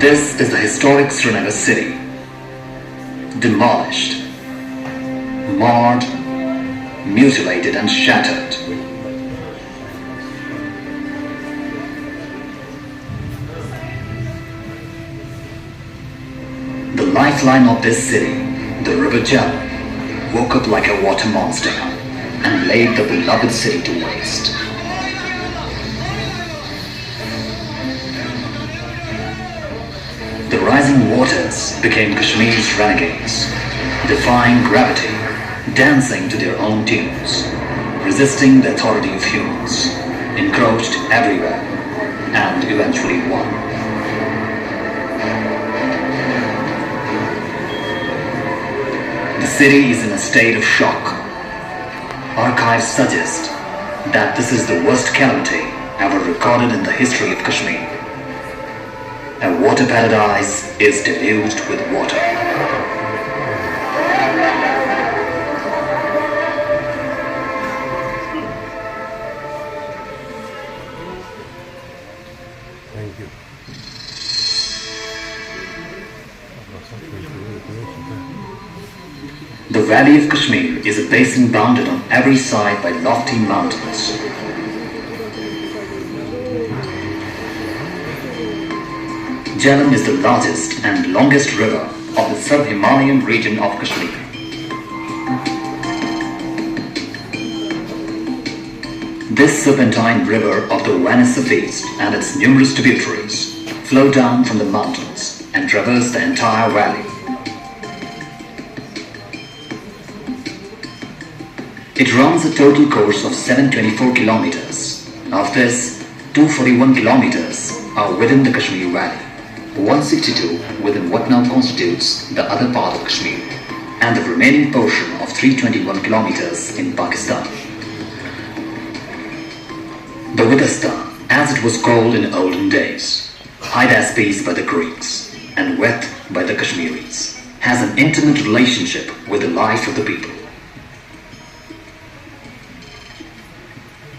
This is the historic Srinagar city, demolished, marred, mutilated and shattered. The lifeline of this city, the river Jhelum, woke up like a water monster and laid the beloved city to waste. The rising waters became Kashmir's renegades, defying gravity, dancing to their own tunes, resisting the authority of humans, encroached everywhere, and eventually won. The city is in a state of shock. Archives suggest that this is the worst calamity ever recorded in the history of Kashmir. A water paradise is deluged with water. Thank you. The Valley of Kashmir is a basin bounded on every side by lofty mountains. Jhelum is the largest and longest river of the sub-Himalayan region of Kashmir. This serpentine river of the Vanis of East and its numerous tributaries flow down from the mountains and traverse the entire valley. It runs a total course of 724 kilometers. Of this, 241 kilometers are within the Kashmir Valley, 162 within what now constitutes the other part of Kashmir, and the remaining portion of 321 kilometers in Pakistan. The Vidistan, as it was called in olden days, Hydaspes by the Greeks and Weth by the Kashmiris, has an intimate relationship with the life of the people.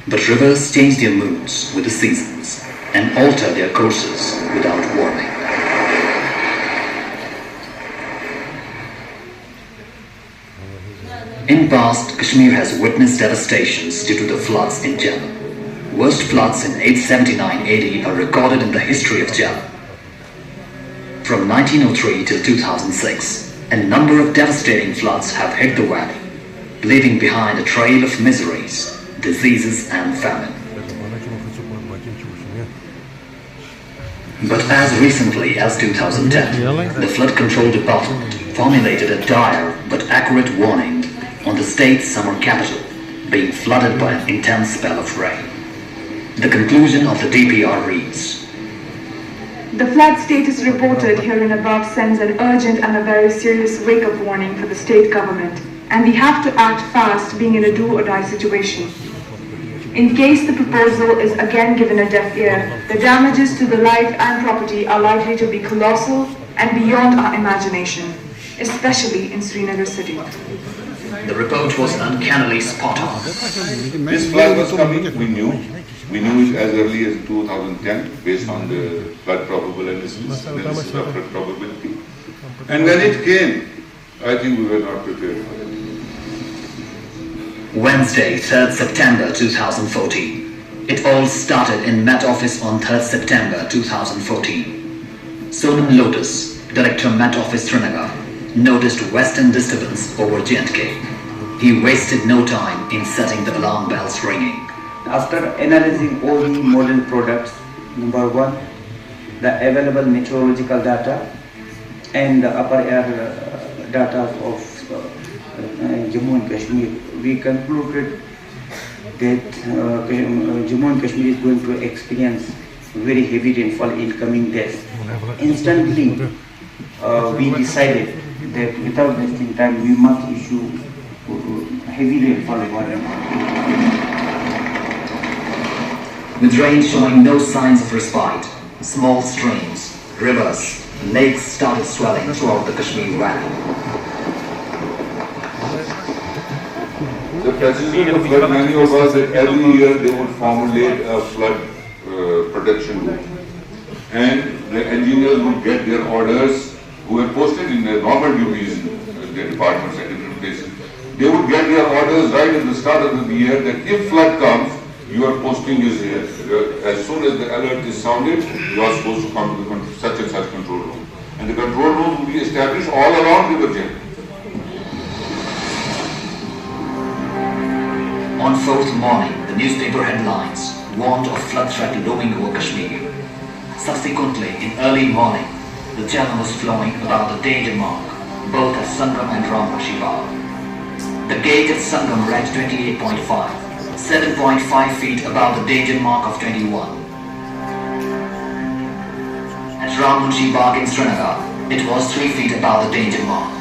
But rivers change their moods with the seasons and alter their courses without warning. In past, Kashmir has witnessed devastations due to the floods in Jhelum. Worst floods in 879 AD are recorded in the history of Jhelum. From 1903 till 2006, a number of devastating floods have hit the valley, leaving behind a trail of miseries, diseases and famine. But as recently as 2010, the Flood Control Department formulated a dire but accurate warning on the state's summer capital being flooded by an intense spell of rain. The conclusion of the DPR reads: The flood status reported herein above sends an urgent and a very serious wake-up warning for the state government, and we have to act fast, being in a do-or-die situation. In case the proposal is again given a deaf ear, the damages to the life and property are likely to be colossal and beyond our imagination, especially in Srinagar city. The report was uncannily spot on. This flood was coming, we knew. We knew it as early as 2010 based on the flood probable analysis of flood probability. And when it came, I think we were not prepared for it. Wednesday, 3rd September 2014. It all started in Met Office on 3rd September 2014. Sonam Lotus, Director Met Office Srinagar, noticed western disturbance over J&K. He wasted no time in setting the alarm bells ringing. After analyzing all the model products, number one, the available meteorological data and the upper air data of Jammu and Kashmir, we concluded that Jammu and Kashmir is going to experience very heavy rainfall in coming days. Instantly, we decided that without wasting time, we must issue heavy rainfall warning. With rain showing no signs of respite, small streams, rivers, lakes started swelling throughout the Kashmir Valley. The president of flood manual was that every year they would formulate a flood protection route. and the engineers would get their orders who were posted in their normal duties in their departments at different places. They would get their orders right at the start of the year that if flood comes, your posting is here. As soon as the alert is sounded, you are supposed to come to the such and such control room. And the control room would be established all around River Jhelum. On 4th morning, the newspaper headlines warned of flood threat looming over Kashmir. Subsequently, in early morning, the Jhelum was flowing about the danger mark, both at Sangam and Ramunchi Bagh. The gate at Sangam read 28.5, 7.5 feet above the danger mark of 21. At Ramunchi Bagh in Srinagar, it was 3 feet above the danger mark.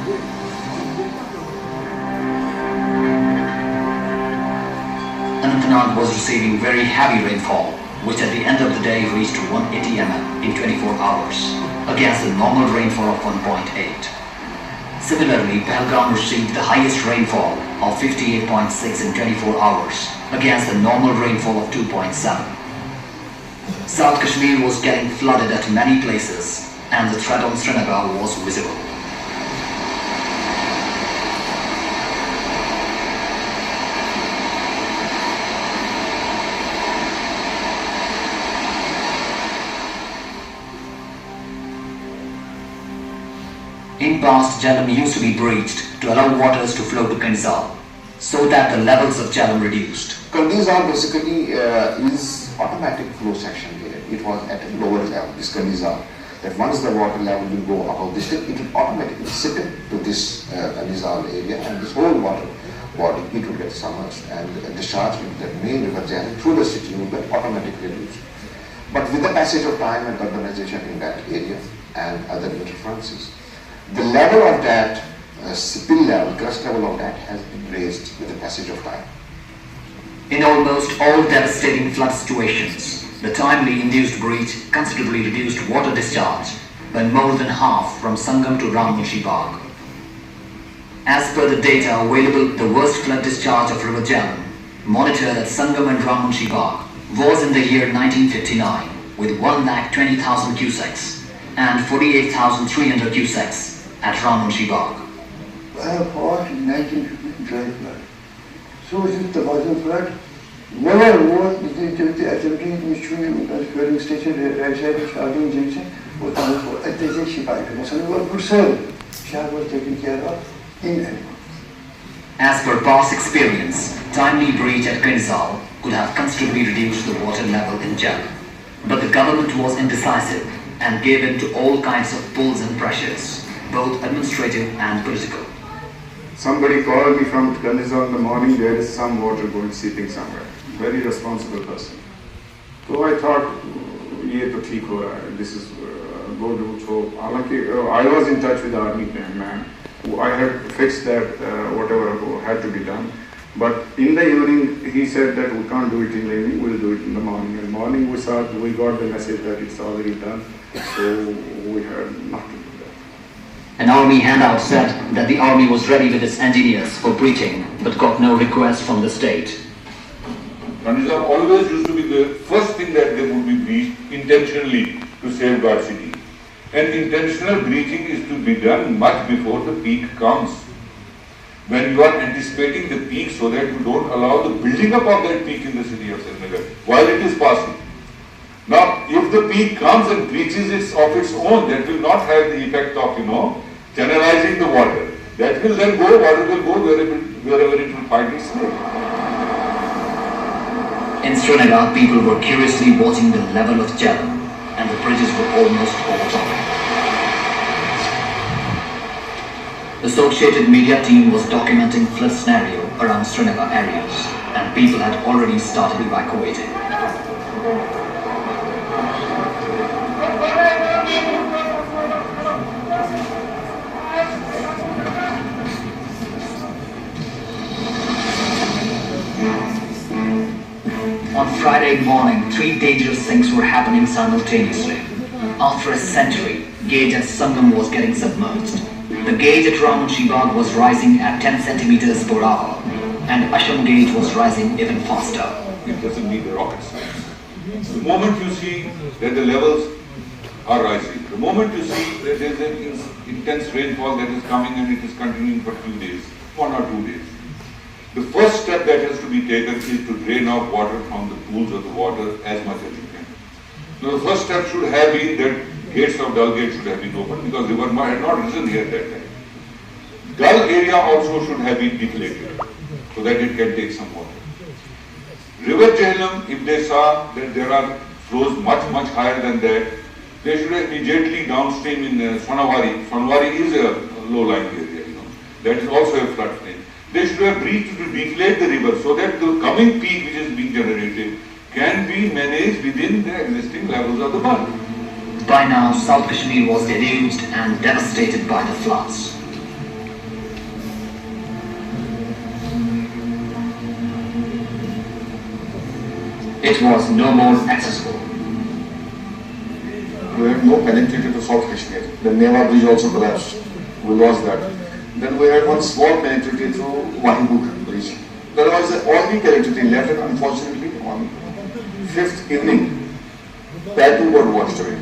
Anantnag was receiving very heavy rainfall, which at the end of the day reached 180 mm in 24 hours, against the normal rainfall of 1.8. Similarly, Pahalgam received the highest rainfall of 58.6 in 24 hours, against the normal rainfall of 2.7. South Kashmir was getting flooded at many places, and the threat on Srinagar was visible. In past, Jhelum used to be breached to allow waters to flow to Kandizal, so that the levels of Jhelum reduced. Kandizal basically is automatic flow section here. It was at a lower level, this Kandizal, that once the water level will go above this, it will automatically sip into this Kandizal area, and this whole water body, it will get submerged, and discharge into the main river Jhelum through the city will get automatically reduced. But with the passage of time and urbanization in that area and other interferences, the level of that spill level, crest level of that has been raised with the passage of time. In almost all devastating flood situations, the timely induced breach considerably reduced water discharge by more than half from Sangam to Ramunchi Bagh. As per the data available, the worst flood discharge of River Jhelum, monitored at Sangam and Ramunchi Bagh, was in the year 1959 with 1,20,000 cusecs and 48,300 cusecs at Ramunchi Bagh. I have fought in 1950 dry flood. So since the wasn't flood, never was the assembly issue fueling station right side of Charging Junction was done for at the Shibai. So we were concerned. Shah was taken care of in and out. As per past experience, timely breach at Kandizal could have considerably reduced the water level in Jhelum. But the government was indecisive and gave in to all kinds of pulls and pressures, both administrative and political. Somebody called me from Kandizal in the morning, there is some water going seeping somewhere. Very responsible person. So I thought, ये तो ठीक हो रहा है, this is good. So I was in touch with the army man. I had fixed that whatever had to be done. But in the evening, he said that we can't do it in the evening, we'll do it in the morning. In the morning we got the message that it's already done, so we had not to do that. An army handout said that the army was ready with its engineers for breaching, but got no request from the state. Kandizal always used to be the first thing that they would be breached intentionally to safeguard city. And intentional breaching is to be done much before the peak comes. When you are anticipating the peak so that you don't allow the building up of that peak in the city of Srinagar while it is passing. Now, if the peak comes and breaches it of its own, that will not have the effect of, channelizing the water. That will then go, water will go wherever it will find its way. In Srinagar, people were curiously watching the level of Jhelum, and the bridges were almost overtopping. The Associated Media team was documenting flood scenario around Srinagar areas, and people had already started evacuating. On Friday morning, 3 dangerous things were happening simultaneously. After a century, gauge at Sangam was getting submerged. The gauge at Ramunchi Bagh was rising at 10 centimeters per hour, and Asham gauge was rising even faster. It doesn't need a rocket science. The moment you see that the levels are rising. The moment you see that there is an intense rainfall that is coming and it is continuing for 2 days, 1 or 2 days, the first step that has to be taken is to drain out water from the pools of the water as much as you can. Now the first step should have been that gates of Dal Gate should have been opened because river had not risen here at that time. Dal area also should have been deflated so that it can take some water. River Jhelum, if they saw that there are flows much higher than that, they should have immediately downstream in Sonawari. Sonawari is a low-lying area, that is also a floodplain. They should have breached to deflate the river so that the coming peak which is being generated can be managed within the existing levels of the Band. By now, South Kashmir was deluged and devastated by the floods. It was no more accessible. We had no connectivity to South Kashmir. The Neva bridge also collapsed. We lost that. Then we had one small connectivity through Wahibuk bridge. There was the only connectivity left, and unfortunately on 5th evening, that too got washed away.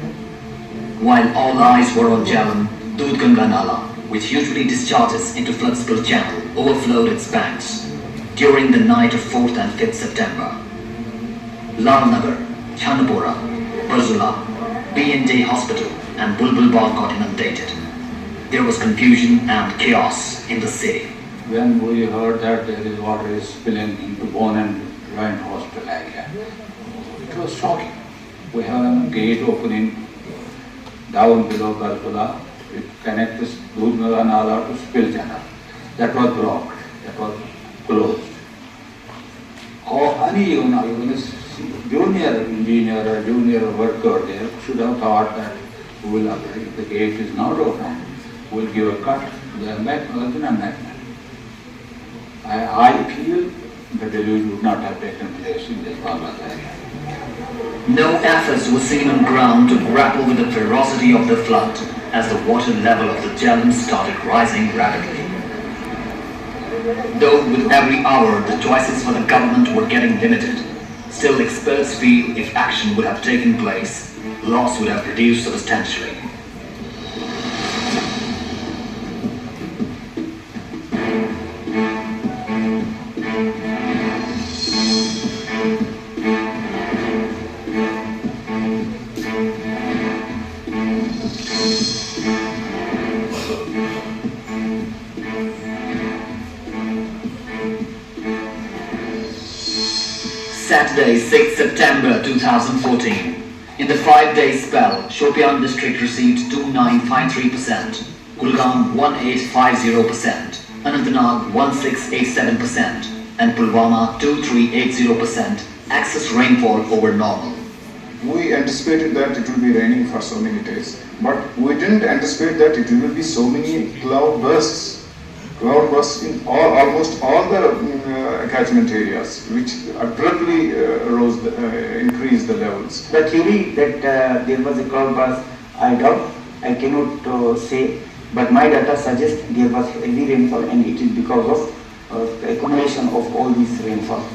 While all eyes were on Jhelum, Dudhganga Nala, which usually discharges into Floodspill Channel, overflowed its banks during the night of 4th and 5th September. Lalnagar, Chandapura, Barzula, B&J Hospital and Bulbul Bagh got inundated. There was confusion and chaos in the city. When we heard that there is water is spilling into Bone and Joint Hospital area, it was shocking. We have a gate opening down below Barzula. It connects Dudhganga Nala to Spill Channel. That was blocked. That was closed. Even a junior engineer or junior worker there should have thought that if the gate is not open, we'll give a cut to the embankment and embankment. I feel the deluge would not have taken place in this Baghat area. No efforts were seen on ground to grapple with the ferocity of the flood as the water level of the Jhelum started rising rapidly. Though with every hour the choices for the government were getting limited, still experts feel if action would have taken place, loss would have reduced substantially. Saturday, 6th September 2014. In the 5-day spell, Shopian district received 2953%, Kulgam 1850%, Anantnag 1687%, and Pulwama 2380% excess rainfall over normal. We anticipated that it will be raining for so many days, but we didn't anticipate that it will be so many cloud bursts in almost all the catchment areas, which abruptly increased the levels. The theory that there was a cloud burst, I doubt, I cannot say, but my data suggests there was heavy rainfall and it is because of the accumulation of all this rainfall.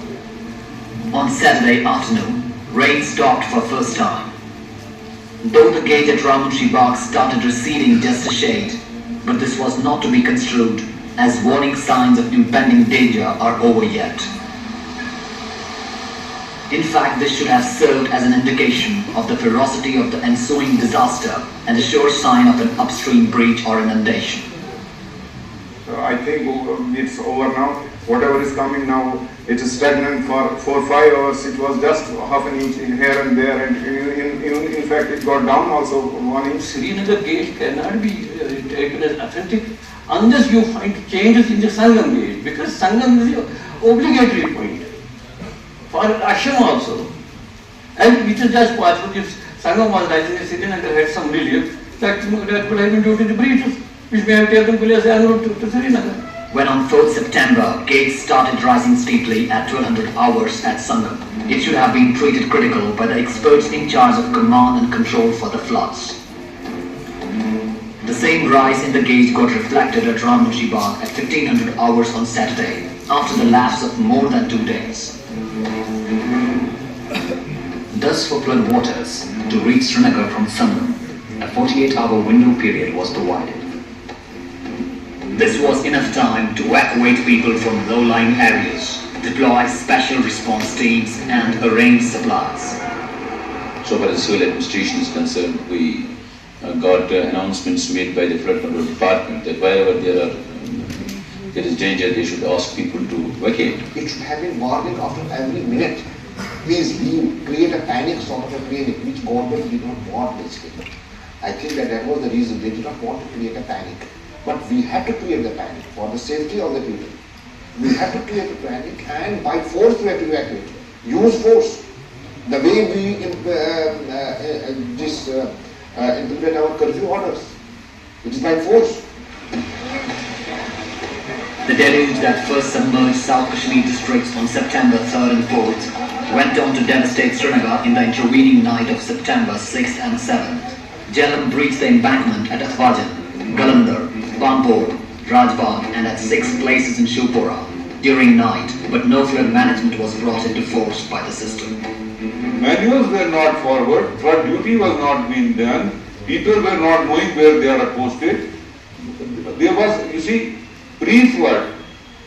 On Saturday afternoon, rain stopped for first time. Though the gate at Ramunshi Bagh started receding just a shade, but this was not to be construed as warning signs of impending danger are over yet. In fact, this should have served as an indication of the ferocity of the ensuing disaster and a sure sign of an upstream breach or inundation. So I think it's over now. Whatever is coming now, it is stagnant for 4 or 5 hours. It was just half an inch in here and there, and in fact it got down also 1 inch. Srinagar gate cannot be taken as authentic unless you find changes in the Sangam gate, because Sangam is the obligatory point for Ashram also. And which is just possible if Sangam was rising in Srinagar had some relief, that would have been due to the breaches, which may have taken place en route to Srinagar. When on 4th September, gates started rising steeply at 1200 hours at Sangam, it should have been treated critical by the experts in charge of command and control for the floods. The same rise in the gauge got reflected at Ramunshi Bagh at 1500 hours on Saturday, after the lapse of more than 2 days. Thus for flood waters to reach Srinagar from Sangam, a 48-hour window period was provided. This was enough time to evacuate people from low-lying areas, deploy special response teams and arrange supplies. So far as civil administration is concerned, we got announcements made by the flood control department that wherever there is danger, they should ask people to vacate. It should have been warning after every minute. Please create a panic sort of a clinic, which government did not want basically. I think that was the reason they did not want to create a panic. But we had to create the panic for the safety of the people. We had to create a panic and by force we had to evacuate. Use force. The way we implement our curfew orders. It is by force. The deluge that first submerged South Kashmir districts on September 3rd and 4th went on to devastate Srinagar in the intervening night of September 6th and 7th. Jhelum breached the embankment at Athwajan, Galandhar, Pampur, Rajbagh and at 6 places in Shivpura during night, but no flood management was brought into force by the system. Manuals were not forward, flood duty was not being done, people were not knowing where they are posted. There was, you see, pre-flood,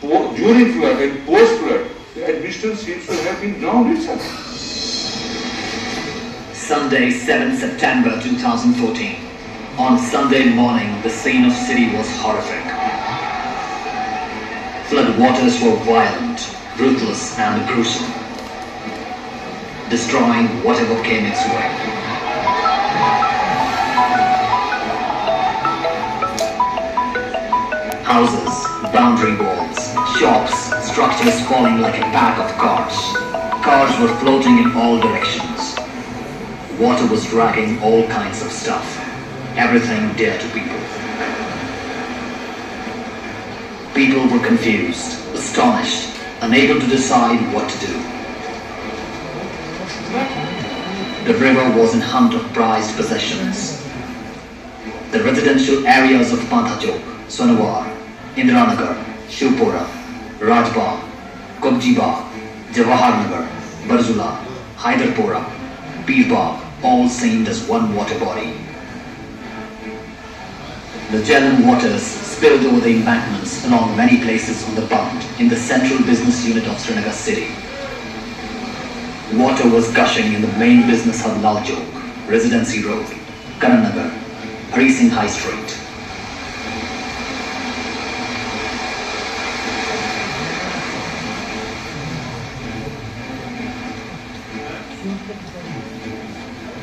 during flood and post-flood, the administration seems to have been drowned itself. Sunday, 7 September 2014. On Sunday morning, the scene of city was horrific. Flood waters were violent, ruthless and gruesome, destroying whatever came its way. Houses, boundary walls, shops, structures falling like a pack of cards. Cars were floating in all directions. Water was dragging all kinds of stuff, everything dear to people. People were confused, astonished, unable to decide what to do. The river was in hunt of prized possessions. The residential areas of Pantachok, Sonawar, Indiranagar, Shivpura, Rajbagh, Kubjibagh, Jawaharnagar, Barzula, Haidarpura, Pirbagh all seemed as one water body. The Jhelum waters spilled over the embankments along many places on the Bund in the central business unit of Srinagar city. Water was gushing in the main business hub Lal Chowk, Residency Road, Karan Nagar, Hari Singh High Street.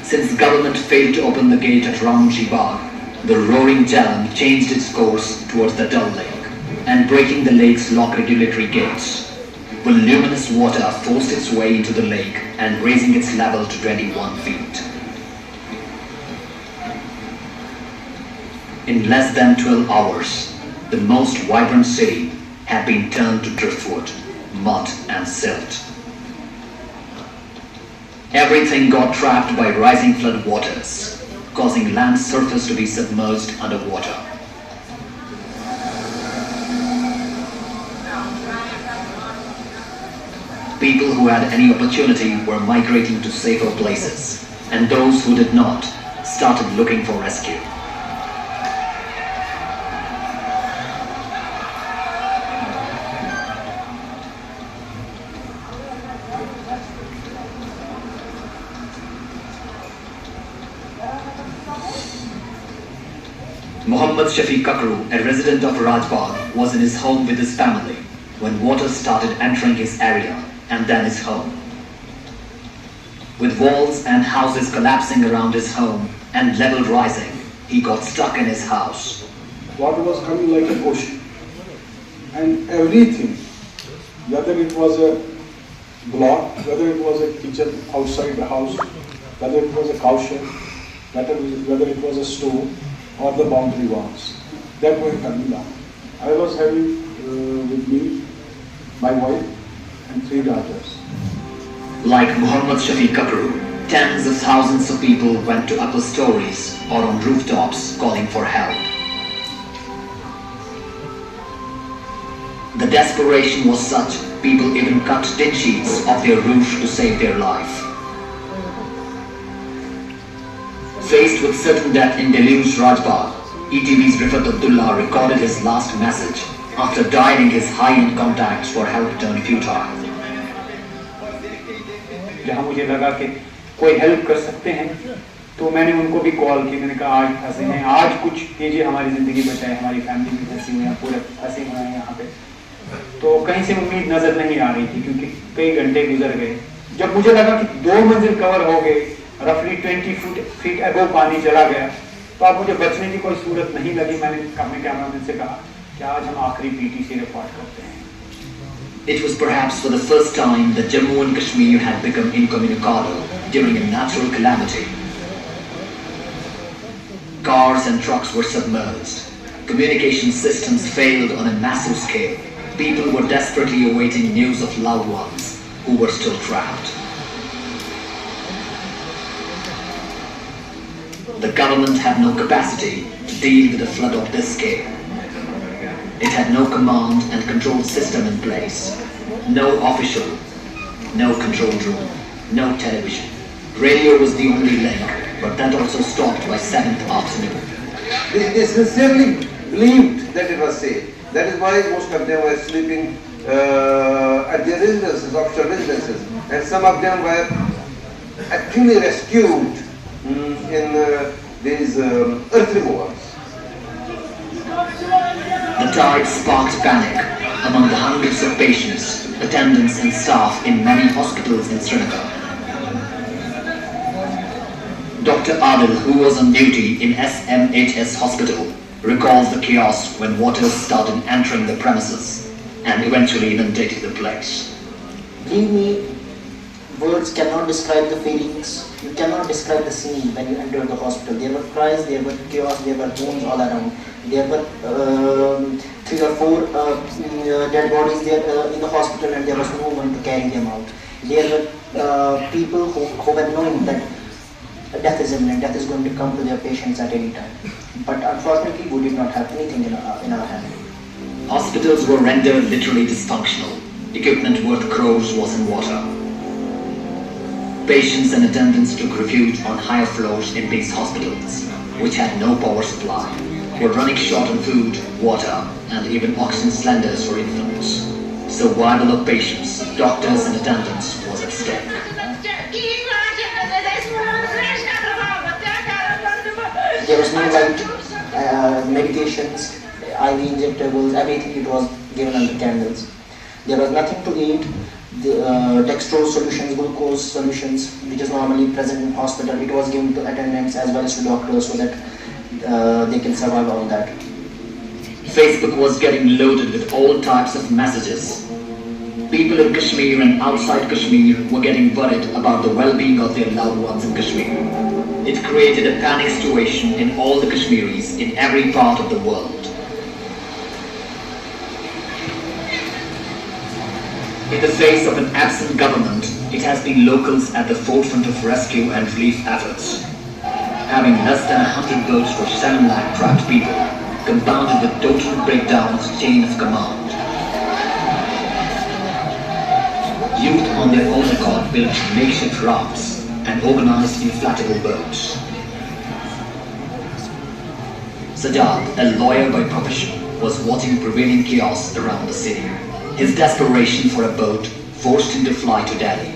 Since the government failed to open the gate at Ramunji Bagh, the roaring Jhelum changed its course towards the Dal Lake and breaking the lake's lock regulatory gates. Voluminous water forced its way into the lake and raising its level to 21 feet. In less than 12 hours, the most vibrant city had been turned to driftwood, mud and silt. Everything got trapped by rising flood waters, causing land surface to be submerged underwater. People who had any opportunity were migrating to safer places, and those who did not started looking for rescue. Muhammad Shafiq Kakru, a resident of Rajbagh, was in his home with his family when water started entering his area and then his home. With walls and houses collapsing around his home and level rising, he got stuck in his house. Water was coming like an ocean, and everything, whether it was a block, whether it was a kitchen outside the house, whether it was a cow shed, whether it was a store, or the boundary walls, that were coming down. I was having with me my wife and 3 daughters. Like Muhammad Shafiq Kakru, tens of thousands of people went to upper stories or on rooftops calling for help. The desperation was such, people even cut tin sheets off their roof to save their life. faced with certain death in Delhi's Rajbagh, ETV's Rifat Abdullah recorded his last message after dialing his high-end contacts for help turned futile. जहाँ मुझे लगा कि कोई help कर सकते हैं तो मैंने उनको भी कॉल की। मैंने कहा आज फंसे हैं, आज कुछ कीजिए, हमारी ज़िंदगी बचाए, हमारी फैमिली भी फंसी हुई है, पूरे फंसे हुए हैं यहाँ पे। तो कहीं से उम्मीद नज़र नहीं आ रही थी क्योंकि कई घंटे गुजर गए। जब मुझे लगा कि 2 मंजिल कवर हो गए, रफली 20 फीट अबव पानी चला गया, तो अब मुझे बचने की कोई सूरत नहीं लगी। मैंने अपने कैमरामैन से कहा कि आज हम आखिरी PTC रिकॉर्ड करते हैं। It was perhaps for the first time that Jammu and Kashmir had become incommunicado during a natural calamity. Cars and trucks were submerged. Communication systems failed on a massive scale. People were desperately awaiting news of loved ones who were still trapped. The government had no capacity to deal with a flood of this scale. It had no command and control system in place. No official, no control room, no television. Radio was the only link, but that also stopped by 7th afternoon. They sincerely believed that it was safe. That is why most of them were sleeping at their residences, offshore residences. And some of them were actually rescued in these earth removals. The tide sparked panic among the hundreds of patients, attendants and staff in many hospitals in Srinagar. Dr. Adil, who was on duty in SMHS hospital, recalls the chaos when waters started entering the premises and eventually inundating the place. Believe me, words cannot describe the feelings. You cannot describe the scene when you entered the hospital. There were cries, there were chaos, there were wounds all around. There were 3 or 4 dead bodies there in the hospital, and there was no one to carry them out. There were people who were knowing that death is imminent, death is going to come to their patients at any time. But unfortunately, we did not have anything in our hand. Hospitals were rendered literally dysfunctional. Equipment worth crores was in water. Patients and attendants took refuge on higher floors in these hospitals, which had no power supply, were running short on food, water, and even oxygen cylinders for infants. Survival of patients, doctors, and attendants was at stake. There was no light, medications, IV injectables, everything it was given under candles. There was nothing to eat. The dextrose solutions, glucose solutions, which is normally present in hospital, it was given to attendants as well as to doctors so that they can survive on that. Facebook was getting loaded with all types of messages. People in Kashmir and outside Kashmir were getting worried about the well-being of their loved ones in Kashmir. It created a panic situation in all the Kashmiris in every part of the world. In the face of an absent government, it has been locals at the forefront of rescue and relief efforts. Having less than 100 boats for 7 lakh trapped people, compounded with total breakdown of chain of command. Youth on their own accord built makeshift rafts and organized inflatable boats. Sajjad, a lawyer by profession, was watching prevailing chaos around the city. His desperation for a boat forced him to fly to Delhi.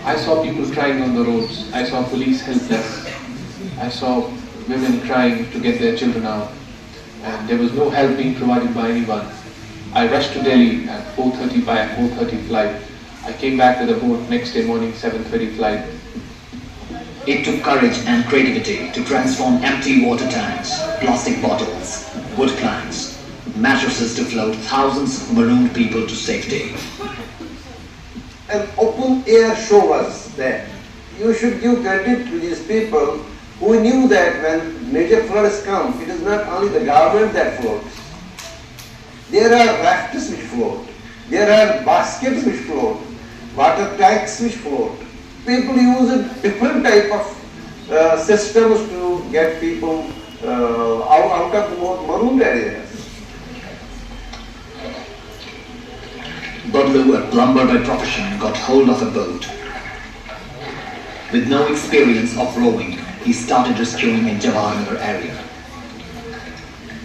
I saw people crying on the roads. I saw police helpless. I saw women crying to get their children out. And there was no help being provided by anyone. I rushed to Delhi at 4:30 by a 4:30 flight. I came back with a boat next day morning, 7:30 flight. It took courage and creativity to transform empty water tanks, plastic bottles, wood planks, mattresses to float thousands of marooned people to safety. An open air show was there. You should give credit to these people who knew that when major floods come, it is not only the government that floats. There are rafts which float. There are baskets which float. Water tanks which float. People use a different type of systems to get people out of the marooned areas. Badlu, a plumber by profession, got hold of a boat. With no experience of rowing, he started rescuing in Jawaharnagar area.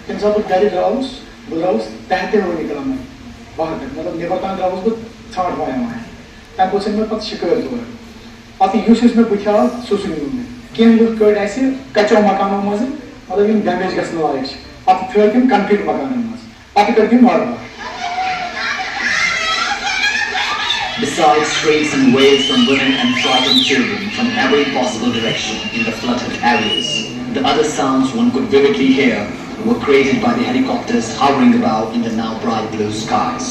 तम सात बह द्रास बह तहते हो निकला मैं बाहर मतलब neighbour तान द्रास बह छाट पाया वहाँ तम पे मैं पे शिकार तौर पे मे बुथाल सह मे कह लुक कड़ कचो मकानों मज मतलब डैमेज गसन लायक पे थी तम कंक्रीट मकान मज पे कर तम normal. Besides shrieks and wails from women and frightened children from every possible direction in the flooded areas, the other sounds one could vividly hear were created by the helicopters hovering above in the now bright blue skies.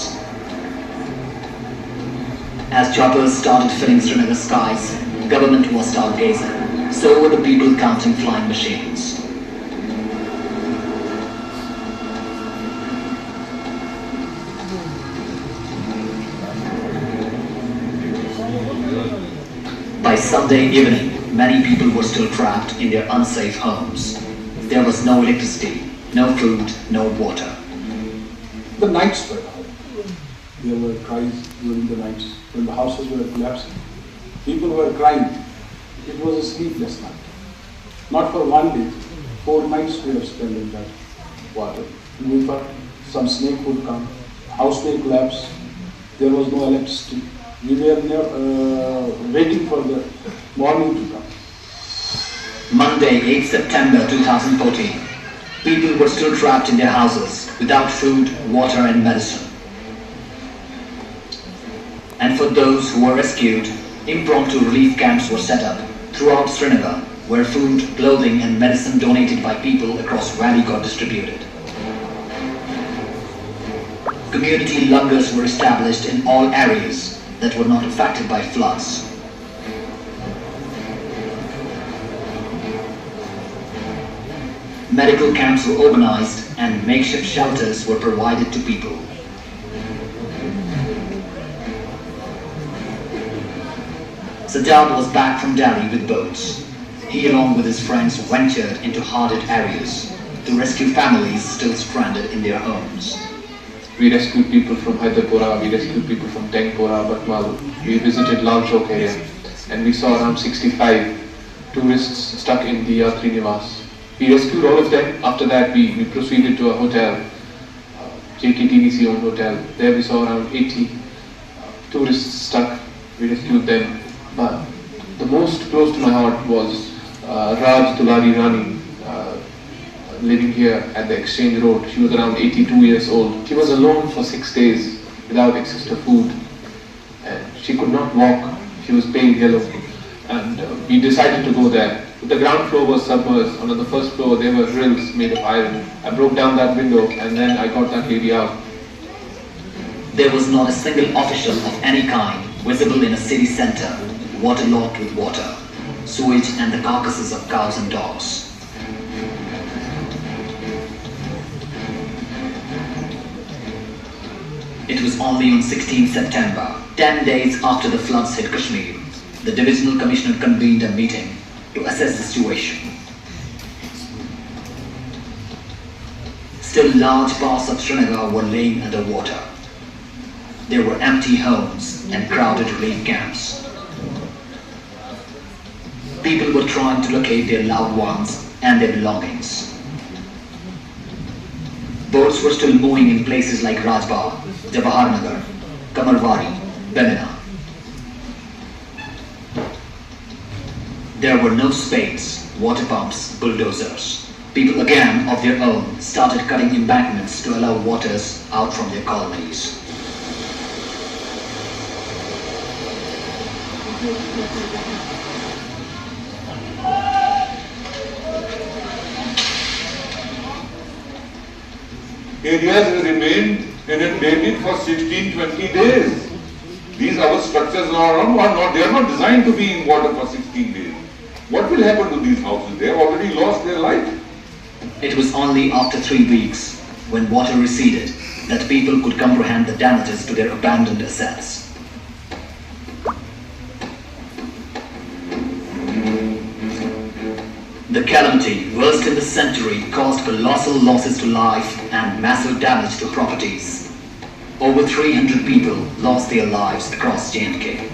As choppers started filling Srinagar skies, government was stargazing. So were the people counting flying machines. By Sunday evening, many people were still trapped in their unsafe homes. There was no electricity, no food, no water. The nights were hard. There were cries during the nights when the houses were collapsing. People were crying. It was a sleepless night. Not for one day, 4 nights we have spent in that water. We thought some snake would come, house may collapse. There was no electricity. We were waiting for the morning to come. Monday, 8 September 2014. People were still trapped in their houses without food, water and medicine. And for those who were rescued, impromptu relief camps were set up throughout Srinagar, where food, clothing and medicine donated by people across valley got distributed. Community lungars were established in all areas that were not affected by floods. Medical camps were organized and makeshift shelters were provided to people. Sajjad was back from Delhi with boats. He along with his friends ventured into hardhit areas to rescue families still stranded in their homes. We rescued people from Hyderpora, we rescued people from Tengpora, Batmal. We visited Lal Chowk area and we saw around 65 tourists stuck in the Yatri Niwas. We rescued all of them. After that we proceeded to a hotel, JKTVC owned hotel. There we saw around 80 tourists stuck. We rescued them. But the most close to my heart was Raj Dulari Rani, living here at the Exchange Road. She was around 82 years old. She was alone for 6 days without access to food and she could not walk. She was pale yellow and we decided to go there. The ground floor was submerged. On the first floor there were drills made of iron. I broke down that window and then I got that lady out. There was not a single official of any kind visible in a city centre, waterlogged with water, sewage and the carcasses of cows and dogs. It was only on 16 September, 10 days after the floods hit Kashmir, the Divisional Commissioner convened a meeting to assess the situation. Still large parts of Srinagar were laying under water. There were empty homes and crowded relief camps. People were trying to locate their loved ones and their belongings. Boats were still moving in places like Rajbagh, Jawaharnagar, Kamarwari, Bemina. There were no spades, water pumps, bulldozers. People again of their own started cutting embankments to allow waters out from their colonies. Areas remained inundated for 16-20 days. These our structures are not, they are not designed to be in water for 16 days. What will happen to these houses? They have already lost their life. It was only after 3 weeks, when water receded, that people could comprehend the damages to their abandoned assets. The calamity, worst in the century, caused colossal losses to life and massive damage to properties. Over 300 people lost their lives across J&K.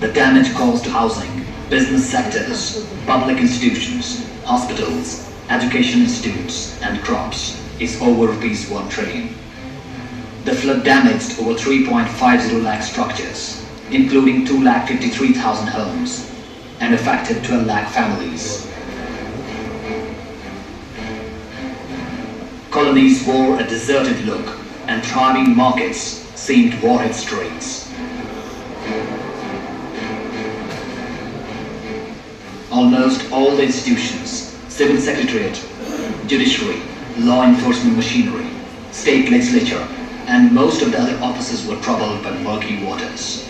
The damage caused to housing, business sectors, public institutions, hospitals, education institutes and crops is over ₹1 trillion. The flood damaged over 3.50 lakh structures, including 2,53,000 homes, and affected 12 lakh families. Colonies wore a deserted look, and thriving markets seemed warhead streets. Almost all the institutions, civil secretariat, judiciary, law enforcement machinery, state legislature, and most of the other offices were troubled by murky waters.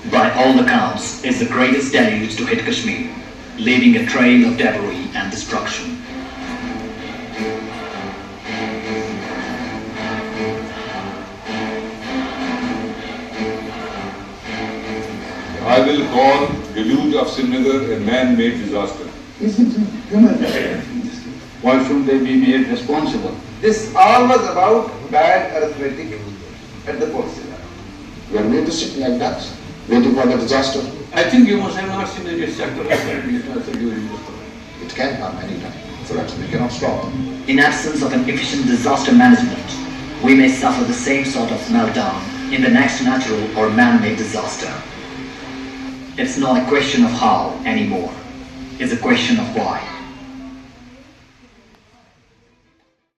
By all accounts, it's the greatest deluge to hit Kashmir, leaving a trail of debris and destruction. I will call deluge of Srinagar a man-made disaster. Is it human? Why shouldn't they be made responsible? This all was about bad arithmetic at the policy level. We are made to sit like that, waiting for the disaster. I think you must have not seen the sector during this time. It can come anytime. So that we cannot stop. In absence of an efficient disaster management, we may suffer the same sort of meltdown in the next natural or man-made disaster. It's not a question of how anymore. It's a question of why.